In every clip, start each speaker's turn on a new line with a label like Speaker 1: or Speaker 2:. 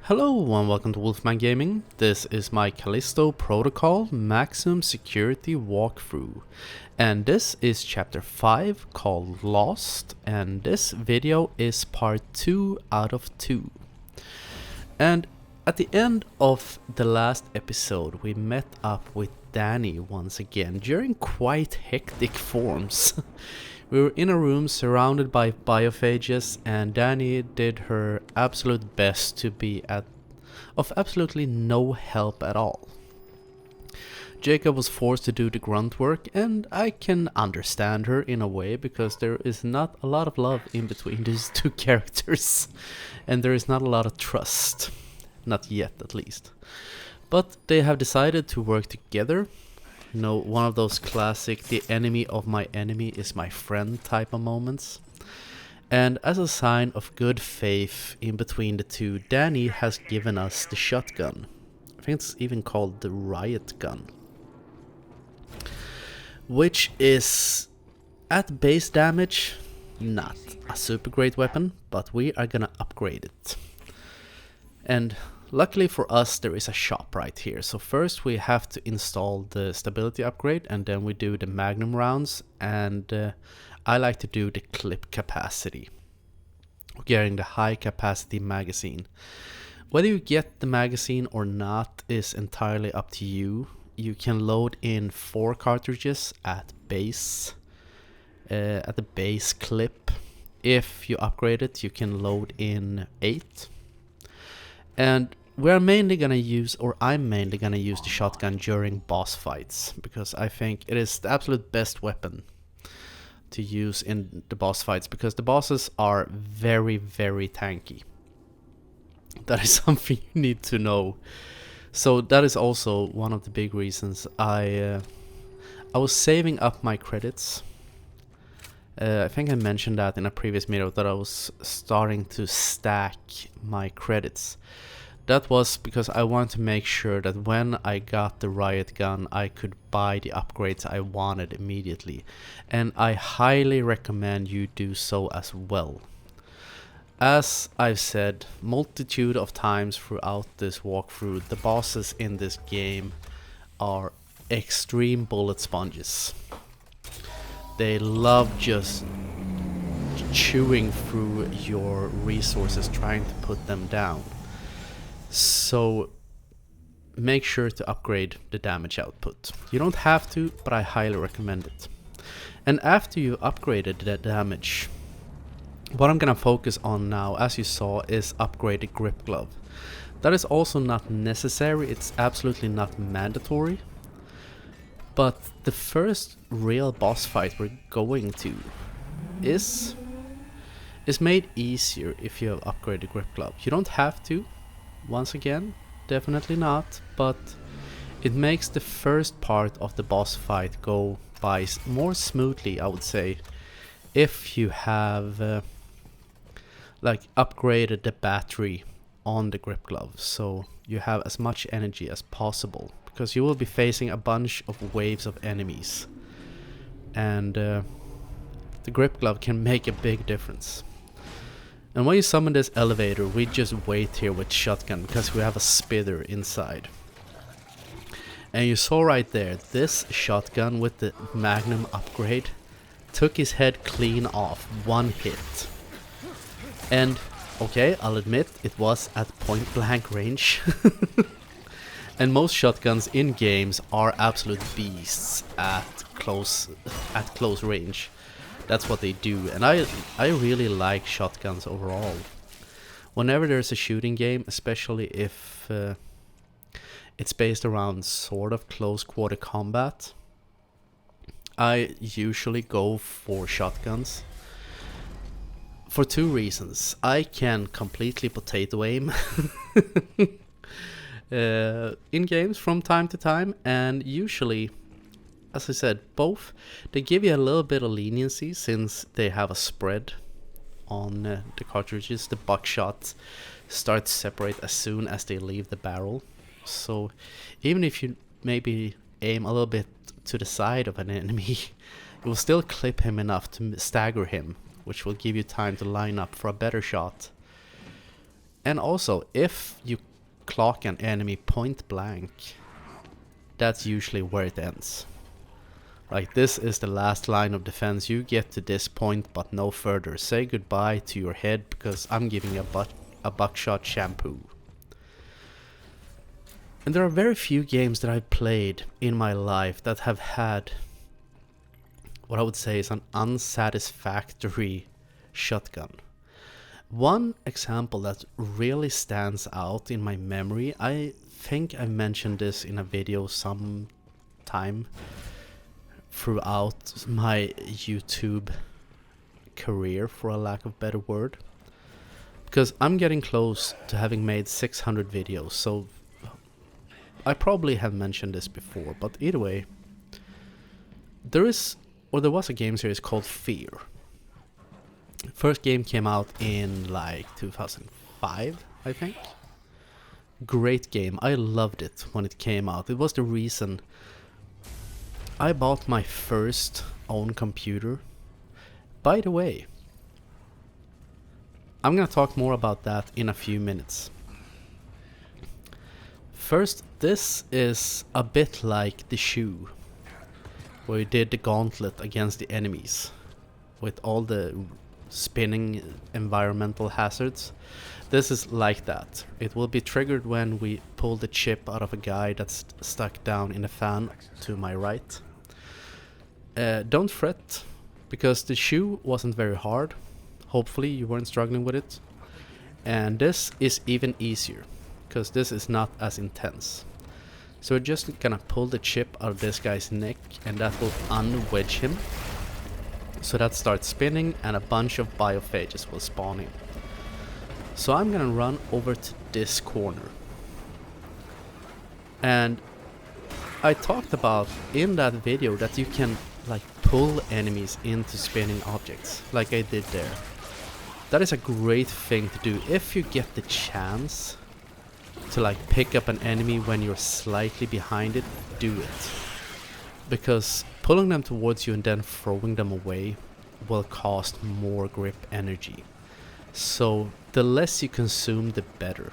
Speaker 1: Hello and welcome to Wolfman Gaming. This is my Callisto Protocol Maximum Security walkthrough. And this is chapter 5 called Lost, and this video is part 2 out of 2. And at the end of the last episode we met up with Danny once again during quite hectic forms. We were in a room surrounded by biophages, and Danny did her absolute best to be of absolutely no help at all. Jacob was forced to do the grunt work, and I can understand her in a way because there is not a lot of love in between these two characters, and there is not a lot of trust. Not yet, at least. But they have decided to work together. You know, one of those classic the enemy of my enemy is my friend type of moments. And as a sign of good faith in between the two, Danny has given us the shotgun. I think it's even called the riot gun, which is at base damage not a super great weapon, but we are gonna upgrade it. And luckily for us, there is a shop right here. So first we have to install the stability upgrade, and then we do the magnum rounds, and I like to do the clip capacity, getting the high capacity magazine. Whether you get the magazine or not is entirely up to you. You can load in 4 cartridges at base, at the base clip. If you upgrade it, you can load in 8. And we're mainly gonna use, or I'm mainly gonna use the shotgun during boss fights, because I think it is the absolute best weapon to use in the boss fights, because the bosses are very, very tanky. That is something you need to know. So that is also one of the big reasons I was saving up my credits. I think I mentioned that in a previous video, that I was starting to stack my credits. That was because I wanted to make sure that when I got the riot gun, I could buy the upgrades I wanted immediately. And I highly recommend you do so as well. As I've said multitude of times throughout this walkthrough, the bosses in this game are extreme bullet sponges. They love just chewing through your resources, trying to put them down. So make sure to upgrade the damage output. You don't have to, but I highly recommend it. And after you upgraded the damage, what I'm gonna focus on now, as you saw, is upgraded grip glove. That is also not necessary, it's absolutely not mandatory. But the first real boss fight we're going to is made easier if you have upgraded grip glove. You don't have to. Once again, definitely not, but it makes the first part of the boss fight go by more smoothly, I would say, if you have like upgraded the battery on the grip glove, so you have as much energy as possible, because you will be facing a bunch of waves of enemies, and the grip glove can make a big difference. And when you summon this elevator, we just wait here with shotgun because we have a spitter inside. And you saw right there, this shotgun with the magnum upgrade took his head clean off, one hit. And okay, I'll admit it was at point blank range. And most shotguns in games are absolute beasts at close range. That's what they do, and I really like shotguns overall. Whenever there's a shooting game, especially if it's based around sort of close quarter combat, I usually go for shotguns. For 2 reasons. I can completely potato aim in games from time to time, and usually, as I said, both, they give you a little bit of leniency since they have a spread on the cartridges. The buckshot start to separate as soon as they leave the barrel. So even if you maybe aim a little bit to the side of an enemy, it will still clip him enough to stagger him, which will give you time to line up for a better shot. And also, if you clock an enemy point blank, that's usually where it ends. Like, this is the last line of defense. You get to this point, but no further. Say goodbye to your head, because I'm giving a buckshot shampoo. And there are very few games that I've played in my life that have had what I would say is an unsatisfactory shotgun. One example that really stands out in my memory, I think I mentioned this in a video sometime throughout my YouTube career, for a lack of a better word, because I'm getting close to having made 600 videos, so I probably have mentioned this before, but either way, there was a game series called Fear. First game came out in like 2005, I think. Great game. I loved it when it came out. It was the reason I bought my first own computer. By the way, I'm gonna talk more about that in a few minutes. First, this is a bit like the shoe, where you did the gauntlet against the enemies with all the spinning environmental hazards. This is like that. It will be triggered when we pull the chip out of a guy that's stuck down in a fan to my right. Don't fret, because the shoe wasn't very hard. Hopefully you weren't struggling with it. And this is even easier, because this is not as intense. So we're just gonna pull the chip out of this guy's neck, and that will unwedge him. So that starts spinning, and a bunch of biophages will spawn in. So I'm gonna run over to this corner. And I talked about in that video that you can like pull enemies into spinning objects, like I did there. That is a great thing to do if you get the chance to like pick up an enemy when you're slightly behind it. Do it, because pulling them towards you and then throwing them away will cost more grip energy. So the less you consume, the better.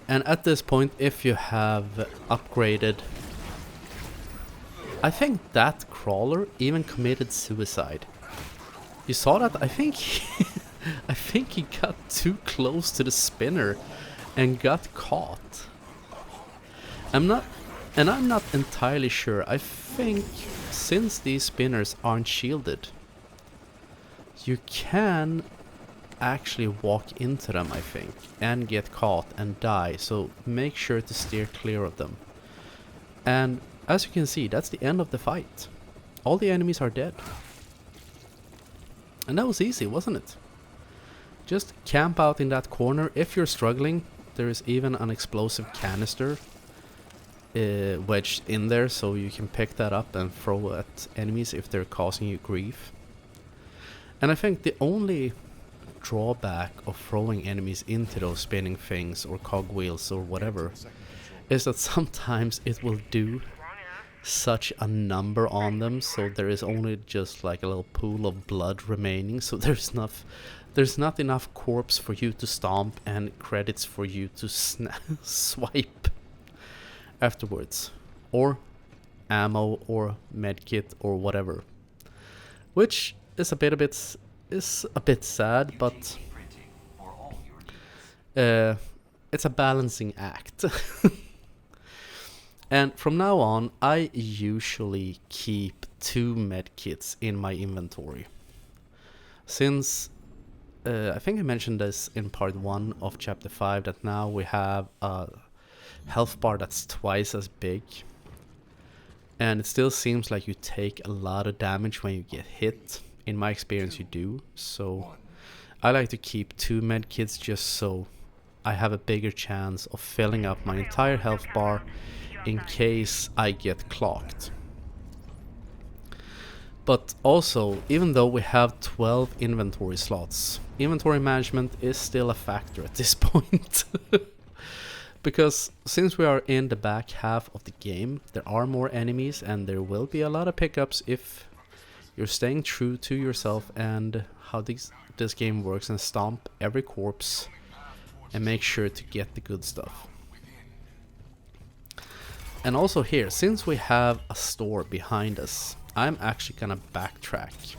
Speaker 1: And at this point, if you have upgraded, I think that crawler even committed suicide. You saw that? I think I think he got too close to the spinner and got caught. I'm not entirely sure. I think since these spinners aren't shielded, you can actually walk into them, I think, and get caught and die. So make sure to steer clear of them. And as you can see, that's the end of the fight. All the enemies are dead. And that was easy, wasn't it? Just camp out in that corner. If you're struggling, there is even an explosive canister wedged in there, so you can pick that up and throw at enemies if they're causing you grief. And I think the only drawback of throwing enemies into those spinning things or cogwheels or whatever is that sometimes it will do such a number on them, so there is only just like a little pool of blood remaining, so there's not enough corpse for you to stomp and credits for you to swipe afterwards, or ammo or medkit or whatever, which is a bit sad, but it's a balancing act. And from now on, I usually keep 2 medkits in my inventory. Since I think I mentioned this in part 1 of chapter 5, that now we have a health bar that's twice as big. And it still seems like you take a lot of damage when you get hit. In my experience, you do. So I like to keep 2 medkits just so I have a bigger chance of filling up my entire health bar in case I get clocked. But also, even though we have 12 inventory slots, inventory management is still a factor at this point. Because since we are in the back half of the game, there are more enemies and there will be a lot of pickups if you're staying true to yourself and how these this game works and stomp every corpse and make sure to get the good stuff. And also here, since we have a store behind us, I'm actually gonna backtrack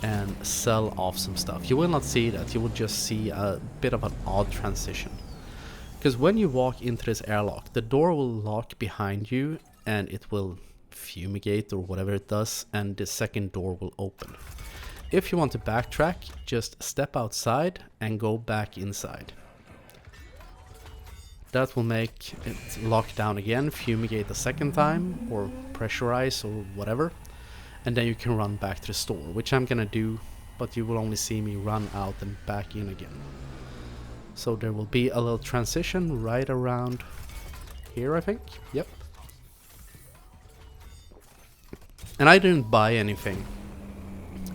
Speaker 1: and sell off some stuff. You will not see that, you will just see a bit of an odd transition. Because when you walk into this airlock, the door will lock behind you and it will fumigate or whatever it does, and the second door will open. If you want to backtrack, just step outside and go back inside. That will make it lock down again, fumigate a second time, or pressurize or whatever. And then you can run back to the store, which I'm gonna do, but you will only see me run out and back in again. So there will be a little transition right around here, I think. Yep. And I didn't buy anything.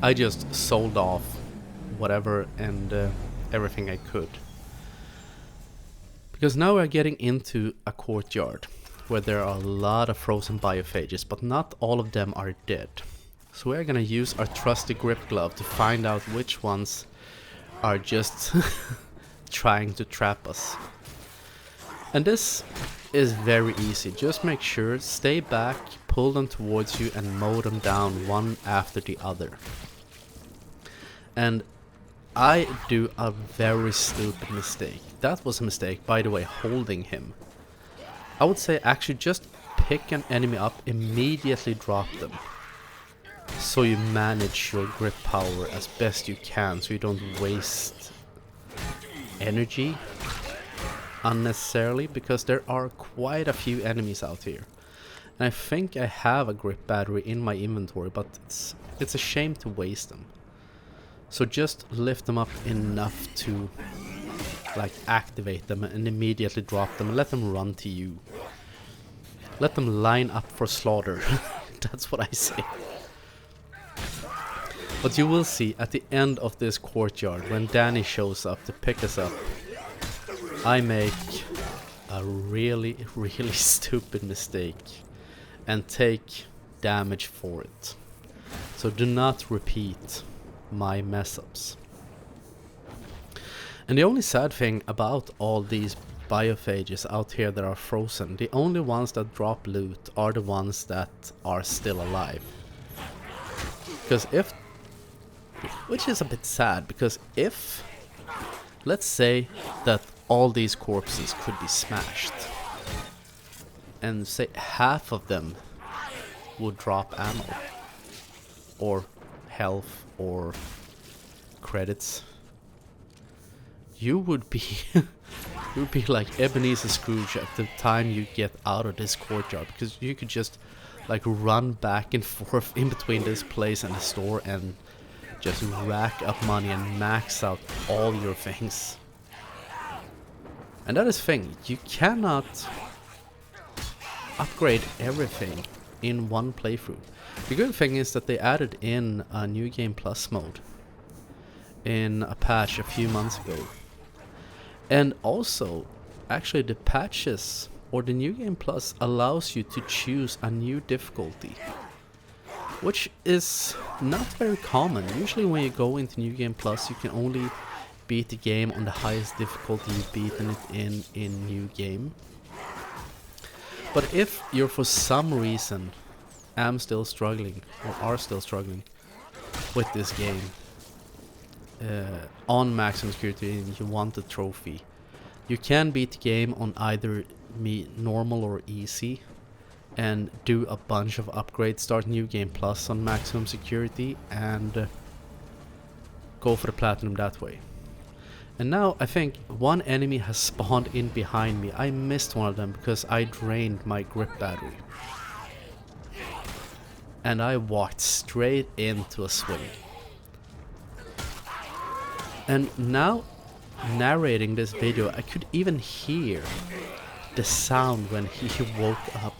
Speaker 1: I just sold off whatever and everything I could. Because now we're getting into a courtyard where there are a lot of frozen biophages, but not all of them are dead. So we're gonna use our trusty grip glove to find out which ones are just trying to trap us. And this is very easy. Just make sure, stay back, pull them towards you and mow them down one after the other. And I do a very stupid mistake. That was a mistake, by the way, holding him. I would say actually just pick an enemy up, immediately drop them. So you manage your grip power as best you can, so you don't waste energy unnecessarily, because there are quite a few enemies out here. And I think I have a grip battery in my inventory, but it's a shame to waste them. So just lift them up enough to like activate them and immediately drop them and let them run to you. Let them line up for slaughter. That's what I say. But you will see at the end of this courtyard, when Danny shows up to pick us up, I make a really stupid mistake and take damage for it. So do not repeat my mess ups. And the only sad thing about all these biophages out here that are frozen, the only ones that drop loot are the ones that are still alive. Because if, which is a bit sad, because if, let's say that all these corpses could be smashed, and say half of them would drop ammo, or health, or credits, you would be you would be like Ebenezer Scrooge at the time you get out of this courtyard, because you could just like run back and forth in between this place and the store and just rack up money and max out all your things. And that is the thing, you cannot upgrade everything in one playthrough. The good thing is that they added in a New Game Plus mode in a patch a few months ago. And also, actually the patches or the New Game Plus allows you to choose a new difficulty, which is not very common. Usually when you go into New Game Plus, you can only beat the game on the highest difficulty you've beaten it in New Game. But if you're for some reason am still struggling or are still struggling with this game on maximum security and you want a trophy, you can beat the game on either normal or easy and do a bunch of upgrades, start New Game Plus on maximum security and go for the platinum that way. And now I think one enemy has spawned in behind me. I missed one of them because I drained my grip battery. And I walked straight into a swing. And now, narrating this video, I could even hear the sound when he woke up.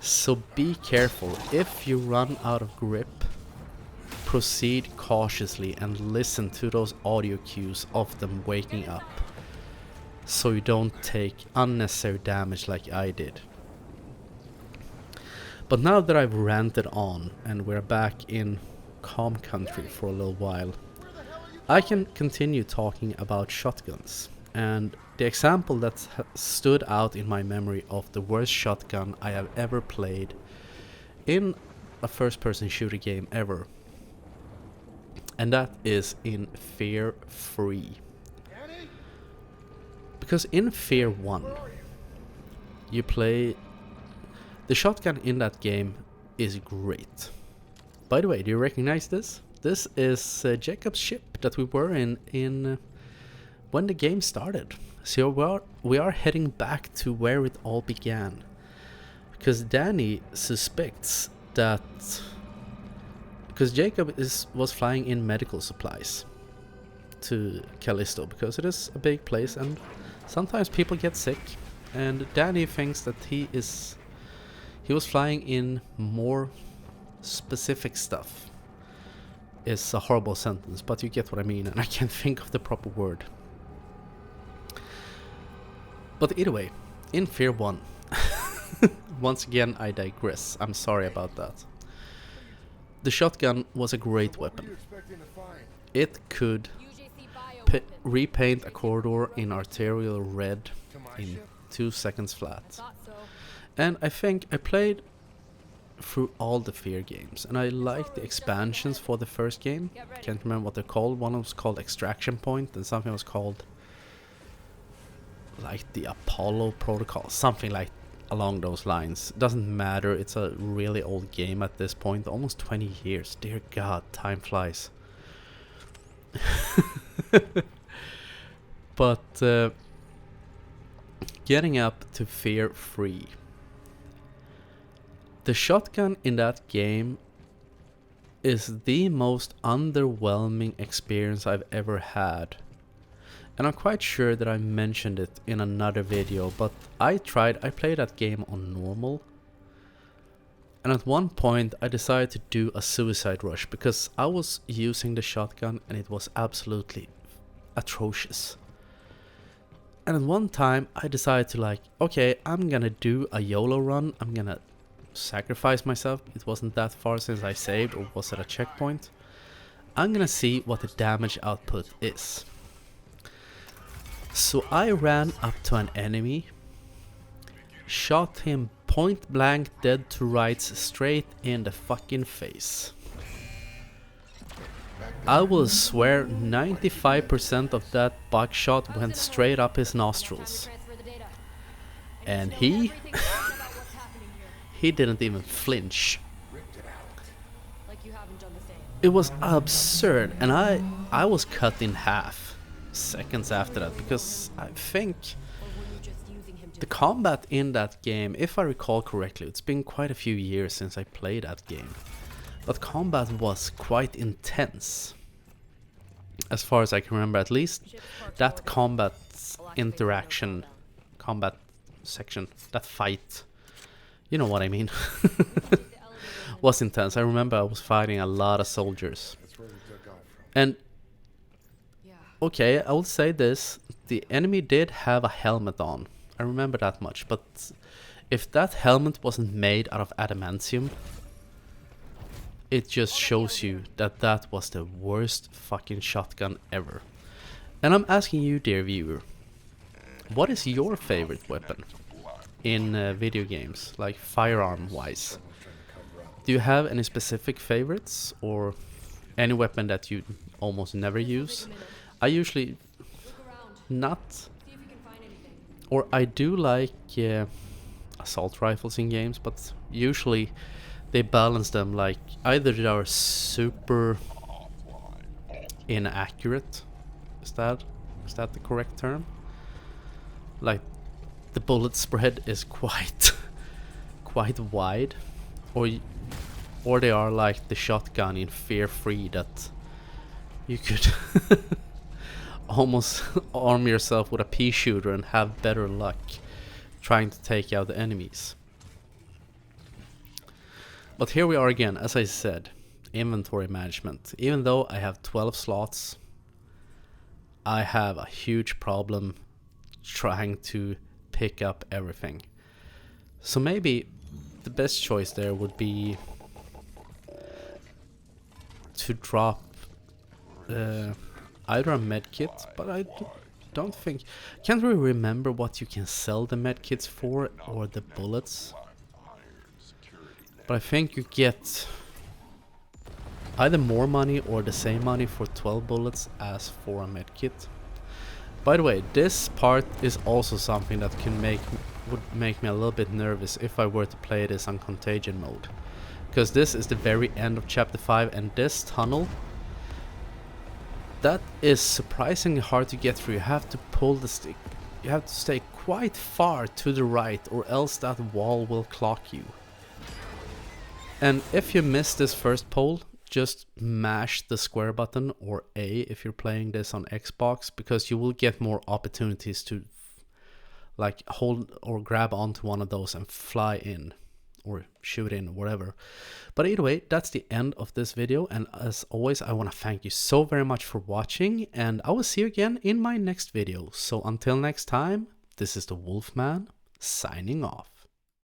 Speaker 1: So be careful. If you run out of grip, proceed cautiously and listen to those audio cues of them waking up, so you don't take unnecessary damage like I did. But now that I've ranted on and we're back in calm country for a little while, I can continue talking about shotguns, and the example that stood out in my memory of the worst shotgun I have ever played in a first-person shooter game ever, and that is in Fear 3. Because in Fear 1, you play... The shotgun in that game is great. By the way, do you recognize this? This is Jacob's ship that we were in when the game started. So we are heading back to where it all began. Because Danny suspects that... Because Jacob was flying in medical supplies to Callisto, because it is a big place and sometimes people get sick. And Danny thinks that he was flying in more specific stuff. Is a horrible sentence, but you get what I mean, and I can't think of the proper word. But either way, in Fear 1, once again I digress, I'm sorry about that. The shotgun was a great weapon. It could repaint a corridor in arterial red in 2 seconds flat. And I think I played through all the Fear games, and I liked the expansions for the first game. Can't remember what they're called. One was called Extraction Point, and something was called like the Apollo Protocol, something like along those lines. Doesn't matter, it's a really old game at this point, almost 20 years. Dear God, time flies. But getting up to Fear 3. The shotgun in that game is the most underwhelming experience I've ever had. And I'm quite sure that I mentioned it in another video, but I played that game on normal. And at one point I decided to do a suicide rush because I was using the shotgun and it was absolutely atrocious. And at one time I decided to like, okay, I'm gonna do a YOLO run, I'm gonna sacrifice myself. It wasn't that far since I saved or was at a checkpoint. I'm gonna see what the damage output is. So I ran up to an enemy, shot him point blank dead to rights straight in the fucking face. I will swear 95% of that buckshot went straight up his nostrils. And he didn't even flinch. It was absurd, and I was cut in half seconds after that, because I think the combat in that game, if I recall correctly, it's been quite a few years since I played that game, but combat was quite intense. As far as I can remember, at least that combat interaction, combat section, that fight, you know what I mean, was intense. I remember I was fighting a lot of soldiers. And okay, I will say this, the enemy did have a helmet on. I remember that much, but if that helmet wasn't made out of adamantium, it just shows you that that was the worst fucking shotgun ever. And I'm asking you, dear viewer, what is your favorite weapon in video games, like firearm wise? Do you have any specific favorites, or any weapon that you almost never use? I usually not, or I do like assault rifles in games, but usually they balance them, like either they are super inaccurate, is that the correct term? Like the bullet spread is quite wide, or they are like the shotgun in Fear 3 that you could almost arm yourself with a pea shooter and have better luck trying to take out the enemies. But here we are again, as I said, inventory management. Even though I have 12 slots, I have a huge problem trying to pick up everything. So maybe the best choice there would be to drop either a medkit, but I don't think... Can't really remember what you can sell the medkits for or the bullets. But I think you get either more money or the same money for 12 bullets as for a medkit. By the way, this part is also something that would make me a little bit nervous if I were to play this on Contagion mode. Because this is the very end of chapter 5, and this tunnel, that is surprisingly hard to get through. You have to pull the stick. You have to stay quite far to the right, or else that wall will clock you. And if you miss this first pole, just mash the square button or A if you're playing this on Xbox, because you will get more opportunities to like hold or grab onto one of those and fly in or shoot in or whatever. But either way, that's the end of this video, and as always I want to thank you so very much for watching, and I will see you again in my next video. So until next time, this is the Wolfman signing off.